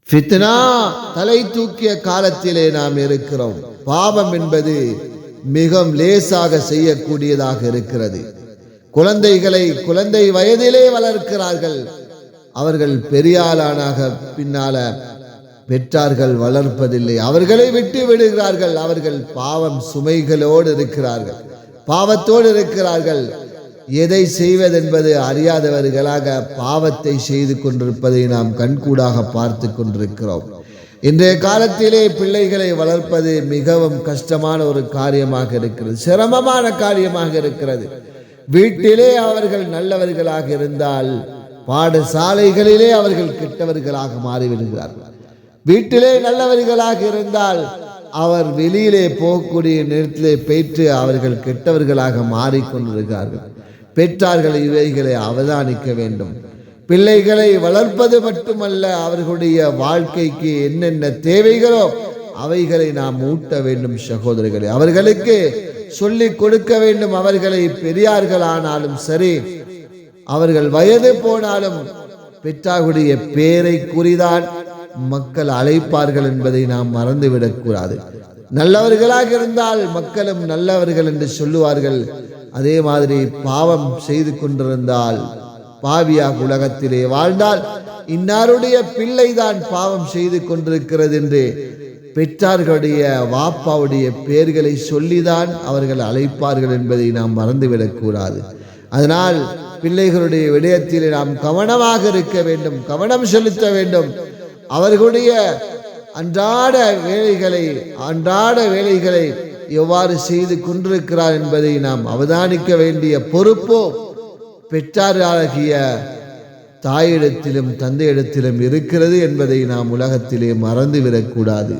ஃபித்னா தலை தூக்கிய காலத்திலே நாம் இருக்கிறோம். பாவம் என்பது மிகவும் லேசாக செய்யக்கூடியதாக இருக்கிறது. குழந்தைகளை குழந்தை வயதிலே வளர்க்கிறார்கள். அவர்கள் பெரியாளானாக பின்னால பெற்றார்கள் வளர்ப்பதில்லை, அவர்களை விட்டு விடுகிறார்கள். அவர்கள் பாவம் சுமைகளோடு இருக்கிறார்கள், பாவத்தோடு இருக்கிறார்கள். எதை செய்வதென்பது அறியாதவர்களாக பாவத்தை செய்து கொண்டிருப்பதை நாம் கண்கூடாக பார்த்து கொண்டிருக்கிறோம். இன்றைய காலத்திலே பிள்ளைகளை வளர்ப்பது மிகவும் கஷ்டமான ஒரு காரியமாக இருக்கிறது, சிரமமான காரியமாக இருக்கிறது. வீட்டிலே அவர்கள் நல்லவர்களாக இருந்தால் பாடசாலைகளிலே அவர்கள் கெட்டவர்களாக மாறிவிடுகிறார்கள். வீட்டிலே நல்லவர்களாக இருந்தால் அவர் வெளியிலே போகக்கூடிய நேரத்திலே பெற்று அவர்கள் கெட்டவர்களாக மாறிக்கொண்டிருக்கிறார்கள். பெற்றார்கள் இவைகளை அவதானிக்க வேண்டும். பிள்ளைகளை வளர்ப்பது மட்டுமல்ல, அவர்களுடைய வாழ்க்கைக்கு என்னென்ன தேவைகளோ அவைகளை நாம் ஊட்ட வேண்டும் சகோதரர்களே. அவர்களுக்கு சொல்லிக் கொடுக்க வேண்டும். அவர்களை பெரியார்களானாலும் சரி, அவர்கள் வயது போனாலும் பெற்றாருடைய பேரை கூறிதான் மக்கள் அழைப்பார்கள் என்பதை நாம் மறந்துவிடக்கூடாது. நல்லவர்களாக இருந்தால் மக்களும் நல்லவர்கள் என்று சொல்லுவார்கள். அதே மாதிரி பாவம் செய்து கொண்டிருந்தால், பாவியாக உலகத்திலே வாழ்ந்தால், இன்னாருடைய பிள்ளைதான் பாவம் செய்து கொண்டிருக்கிறது என்று பெற்றார்களுடைய வாப்பாவுடைய பெயர்களை சொல்லிதான் அவர்கள் அழைப்பார்கள் என்பதை நாம் மறந்துவிடக்கூடாது. அதனால் பிள்ளைகளுடைய விடயத்தில் நாம் கவனமாக இருக்க வேண்டும், கவனம் செலுத்த வேண்டும். அவர்களுடைய அன்றாட வேலைகளை எவ்வாறு செய்து கொண்டிருக்கிறார் என்பதை நாம் அவதானிக்க வேண்டிய பொறுப்போ பெற்றாராகிய தாயிடத்திலும் தந்தையிடத்திலும் இருக்கிறது என்பதை நாம் உலகத்திலே மறந்துவிடக்கூடாது.